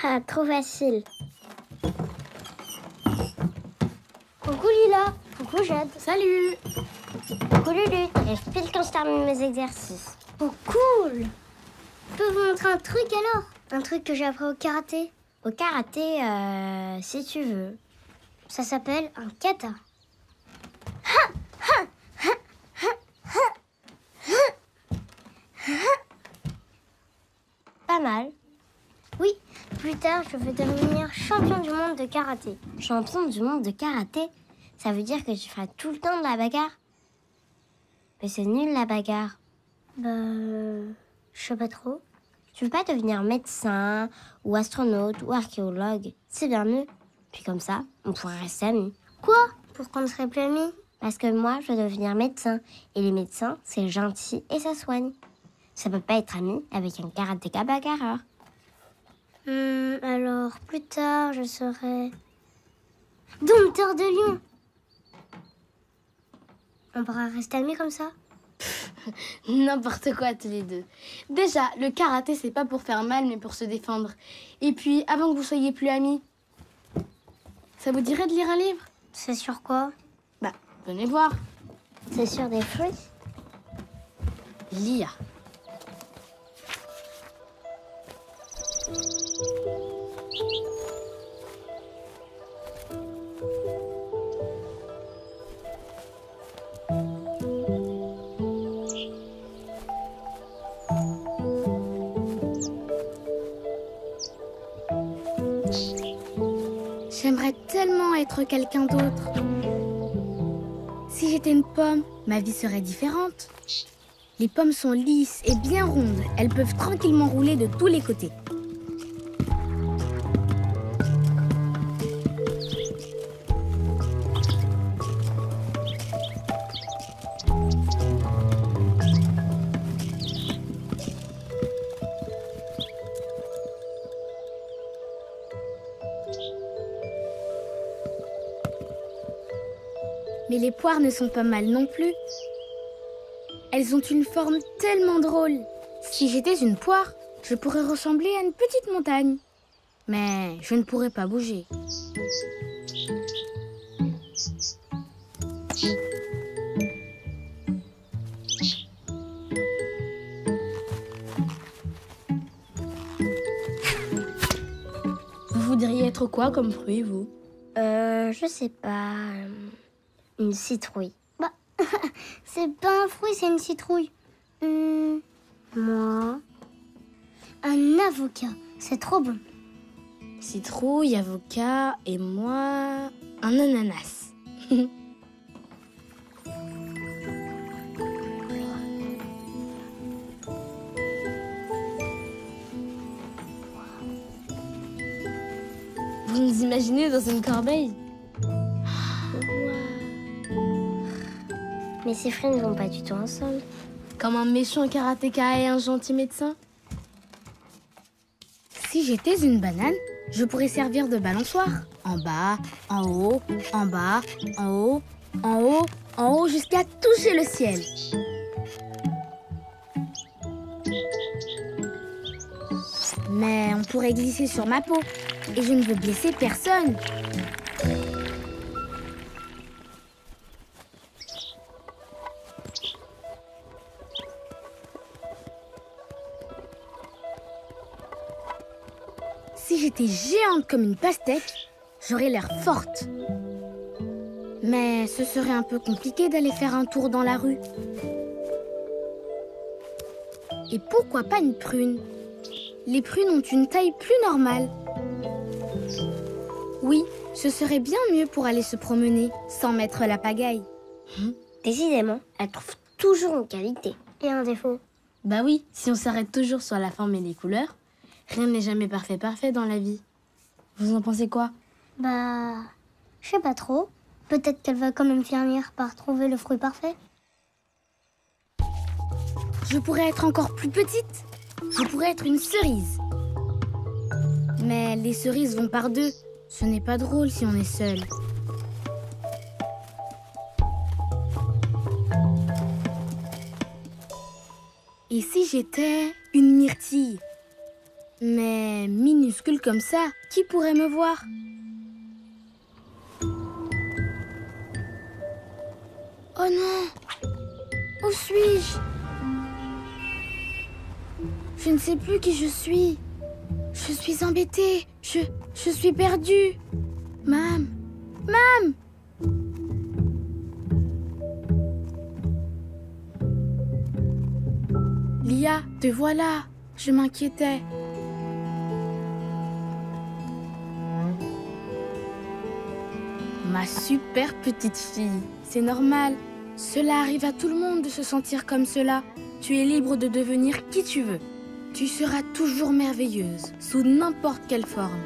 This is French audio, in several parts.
Ah, trop facile. Coucou Lila. Coucou Jade. Salut. Coucou Lulu. Et je pile quand je termine mes exercices. Oh, cool. Je peux vous montrer un truc alors? Un truc que j'ai appris au karaté. Au karaté, si tu veux. Ça s'appelle un kata. Pas mal. Oui, plus tard, je veux devenir champion du monde de karaté. Champion du monde de karaté? Ça veut dire que tu feras tout le temps de la bagarre? Mais c'est nul la bagarre. Je sais pas trop. Tu veux pas devenir médecin, ou astronaute, ou archéologue? C'est bien mieux. Puis comme ça, on pourrait rester amis. Quoi? Pourquoi on ne serait plus amis? Parce que moi, je veux devenir médecin. Et les médecins, c'est gentil et ça soigne. Ça peut pas être ami avec un karatéka bagarreur. Alors, plus tard, je serai dompteur de lion. On pourra rester amis comme ça? N'importe quoi tous les deux. Déjà, le karaté, c'est pas pour faire mal, mais pour se défendre. Et puis, avant que vous soyez plus amis, ça vous dirait de lire un livre? C'est sur quoi? Venez voir. C'est sur des fruits? Lire. J'aimerais tellement être quelqu'un d'autre. Si j'étais une pomme, ma vie serait différente. Les pommes sont lisses et bien rondes. Elles peuvent tranquillement rouler de tous les côtés. Mais les poires ne sont pas mal non plus. Elles ont une forme tellement drôle. Si j'étais une poire, je pourrais ressembler à une petite montagne. Mais je ne pourrais pas bouger. Vous voudriez être quoi comme fruit, vous? Je sais pas. Une citrouille. C'est pas un fruit, c'est une citrouille. Moi, un avocat. C'est trop bon. Citrouille, avocat et moi, un ananas. Vous nous imaginez dans une corbeille? Mais ces fruits ne vont pas du tout ensemble. Comme un méchant karatéka et un gentil médecin? Si j'étais une banane, je pourrais servir de balançoire. En bas, en haut, en bas, en haut, en haut, en haut, jusqu'à toucher le ciel. Mais on pourrait glisser sur ma peau. Et je ne veux blesser personne. Si j'étais géante comme une pastèque, j'aurais l'air forte. Mais ce serait un peu compliqué d'aller faire un tour dans la rue. Et pourquoi pas une prune? Les prunes ont une taille plus normale. Oui, ce serait bien mieux pour aller se promener sans mettre la pagaille. Décidément, elle trouve toujours une qualité et un défaut. Bah oui, si on s'arrête toujours sur la forme et les couleurs, rien n'est jamais parfait dans la vie. Vous en pensez quoi? Je sais pas trop. Peut-être qu'elle va quand même finir par trouver le fruit parfait. Je pourrais être encore plus petite. Je pourrais être une cerise. Mais les cerises vont par deux. Ce n'est pas drôle si on est seul. Et si j'étais une myrtille? Mais minuscule comme ça, qui pourrait me voir? Oh non! Où suis-je? Je ne sais plus qui je suis. Je suis embêtée. Je suis perdue. Mam! Mam! Lia, te voilà. Je m'inquiétais. Ma super petite fille. C'est normal. Cela arrive à tout le monde de se sentir comme cela. Tu es libre de devenir qui tu veux. Tu seras toujours merveilleuse, sous n'importe quelle forme.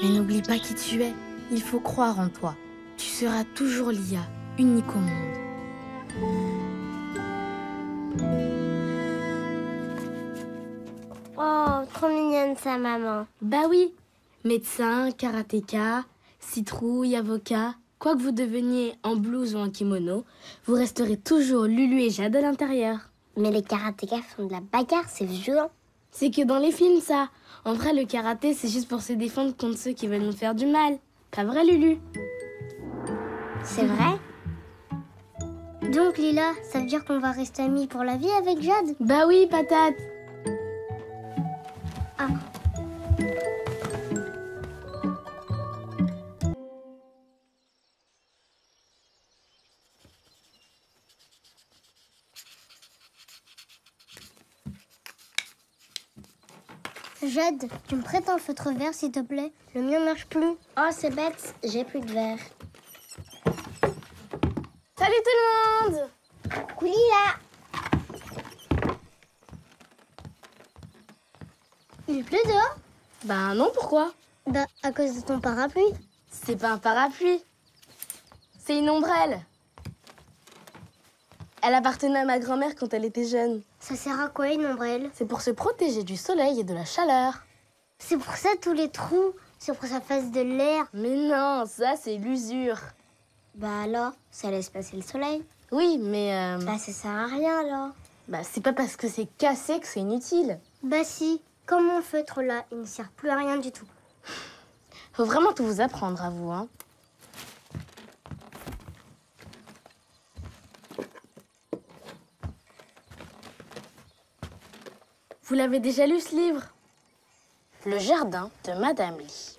Mais n'oublie pas qui tu es. Il faut croire en toi. Tu seras toujours Lia, unique au monde. Oh, trop mignonne sa maman. Bah oui, médecin, karatéka, citrouille, avocat. Quoi que vous deveniez en blouse ou en kimono, vous resterez toujours Lulu et Jade à l'intérieur. Mais les karatékas font de la bagarre, c'est violent. C'est que dans les films, ça. En vrai, le karaté, c'est juste pour se défendre contre ceux qui veulent nous faire du mal. Pas vrai, Lulu? C'est vrai? Donc, Lila, ça veut dire qu'on va rester amis pour la vie avec Jade? Bah oui, patate. Ah. Jade, tu me prêtes un feutre vert, s'il te plaît? Le mien marche plus. Oh, c'est bête, j'ai plus de verre. Salut tout le monde! Coucou Lila! Il pleut dehors? Ben non, pourquoi? Bah, à cause de ton parapluie. C'est pas un parapluie. C'est une ombrelle. Elle appartenait à ma grand-mère quand elle était jeune. Ça sert à quoi une ombrelle? C'est pour se protéger du soleil et de la chaleur. C'est pour ça tous les trous, c'est pour que ça fasse de l'air. Mais non, ça c'est l'usure. Bah alors, ça laisse passer le soleil. Oui, mais... Bah ça sert à rien alors. Bah c'est pas parce que c'est cassé que c'est inutile. Bah si, comme mon feutre là, il ne sert plus à rien du tout. Faut vraiment tout vous apprendre à vous, hein. Vous l'avez déjà lu ce livre? Le jardin de Madame Lee.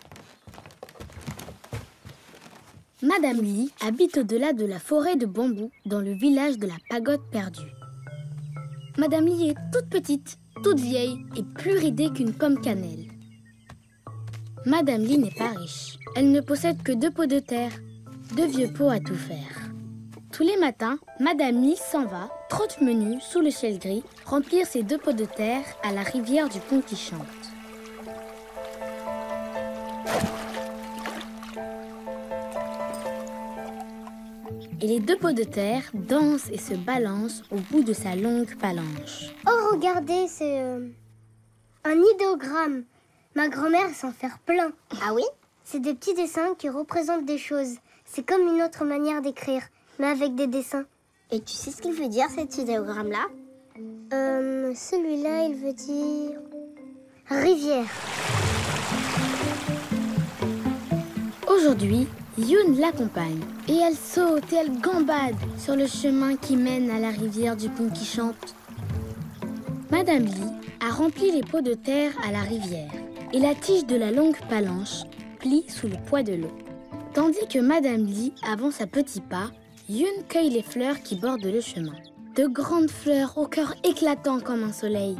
Madame Lee habite au-delà de la forêt de bambous dans le village de la Pagode perdue. Madame Lee est toute petite, toute vieille et plus ridée qu'une pomme cannelle. Madame Lee n'est pas riche. Elle ne possède que 2 pots de terre, 2 vieux pots à tout faire. Tous les matins, Madame Lee s'en va, trotte menu sous le ciel gris, remplir ses 2 pots de terre à la rivière du pont qui chante. Et les 2 pots de terre dansent et se balancent au bout de sa longue palanche. Oh regardez, c'est un idéogramme. Ma grand-mère s'en faire plein. Ah oui? C'est des petits dessins qui représentent des choses. C'est comme une autre manière d'écrire, mais avec des dessins. Et tu sais ce qu'il veut dire cet idéogramme-là? Celui-là, il veut dire... rivière. Aujourd'hui, Youn l'accompagne et elle saute et elle gambade sur le chemin qui mène à la rivière du pont qui chante. Madame Lee a rempli les pots de terre à la rivière et la tige de la longue palanche plie sous le poids de l'eau. Tandis que Madame Lee avance à petits pas, Youn cueille les fleurs qui bordent le chemin. De grandes fleurs au cœur éclatant comme un soleil.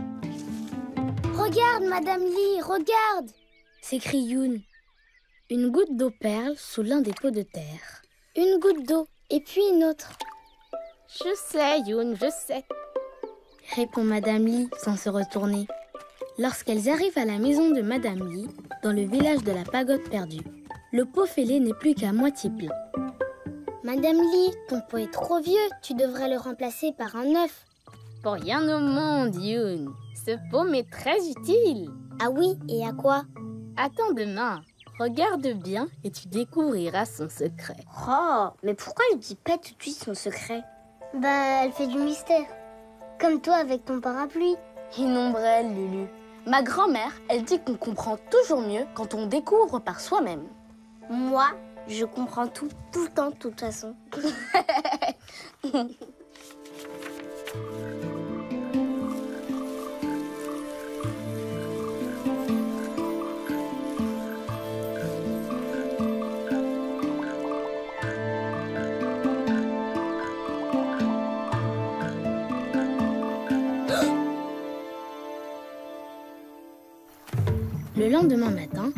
« Regarde, Madame Lee, regarde !» s'écrie Youn. Une goutte d'eau perle sous l'un des pots de terre. Une goutte d'eau, et puis une autre. « Je sais, Youn, je sais !» répond Madame Lee sans se retourner. Lorsqu'elles arrivent à la maison de Madame Lee, dans le village de la Pagode perdue, le pot fêlé n'est plus qu'à moitié plein. « Madame Lee, ton pot est trop vieux, tu devrais le remplacer par un neuf. » Pour rien au monde, Youn. Ce pot m'est très utile. Ah oui, et à quoi? Attends demain. Regarde bien et tu découvriras son secret. Oh, mais pourquoi il dit pas tout de suite son secret? Bah, elle fait du mystère. Comme toi avec ton parapluie. Une ombrelle, Lulu. Ma grand-mère, elle dit qu'on comprend toujours mieux quand on découvre par soi-même. Moi, je comprends tout le temps, de toute façon. Le lendemain matin,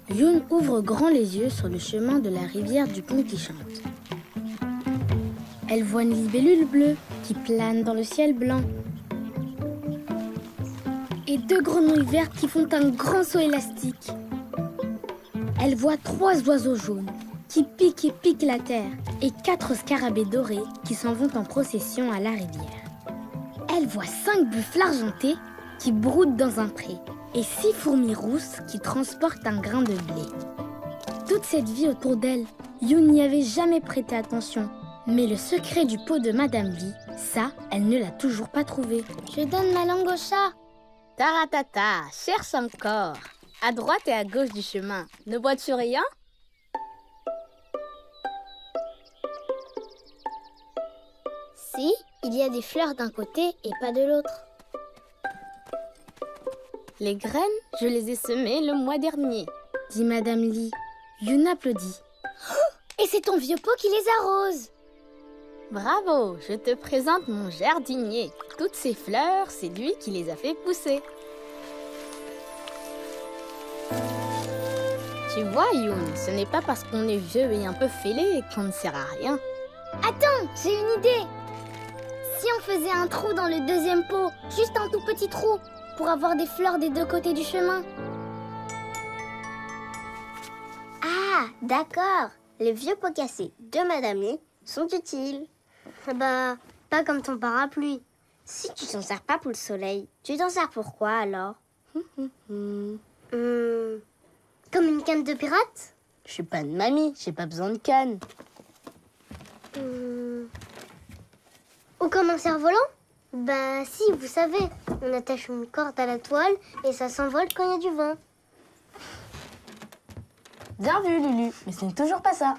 Youn ouvre grand les yeux sur le chemin de la rivière du pont qui chante. Elle voit une libellule bleue qui plane dans le ciel blanc. Et 2 grenouilles vertes qui font un grand saut élastique. Elle voit 3 oiseaux jaunes qui piquent et piquent la terre et 4 scarabées dorés qui s'en vont en procession à la rivière. Elle voit 5 buffles argentés qui broutent dans un pré et 6 fourmis rousses qui transportent un grain de blé. Toute cette vie autour d'elle, Youn n'y avait jamais prêté attention. Mais le secret du pot de Madame Lee, ça, elle ne l'a toujours pas trouvé. Je donne ma langue au chat. Taratata, cherche encore. À droite et à gauche du chemin, ne vois-tu rien? Si, il y a des fleurs d'un côté et pas de l'autre. Les graines, je les ai semées le mois dernier, dit Madame Lee. Youn applaudit. Et c'est ton vieux pot qui les arrose. Bravo, je te présente mon jardinier. Toutes ces fleurs, c'est lui qui les a fait pousser. Tu vois, Youn, ce n'est pas parce qu'on est vieux et un peu fêlé qu'on ne sert à rien. Attends, j'ai une idée. Si on faisait un trou dans le deuxième pot, juste un tout petit trou, pour avoir des fleurs des 2 côtés du chemin. Ah, d'accord. Les vieux pots cassés de Madame Lee sont utiles. Bah, pas comme ton parapluie. Si tu t'en sers pas pour le soleil, tu t'en sers pour quoi alors? Comme une canne de pirate? Je suis pas une mamie, j'ai pas besoin de canne. Ou comme un cerf-volant? Bah si, vous savez, on attache une corde à la toile et ça s'envole quand il y a du vent. Bien vu, Lulu, mais ce n'est toujours pas ça.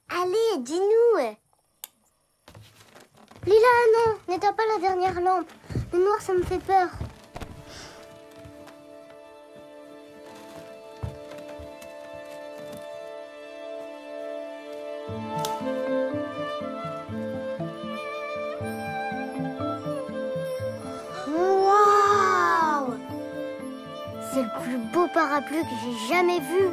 Allez, dis-nous. Lila, non, n'éteins pas la dernière lampe. Le noir, ça me fait peur. Waouh! C'est le plus beau parapluie que j'ai jamais vu.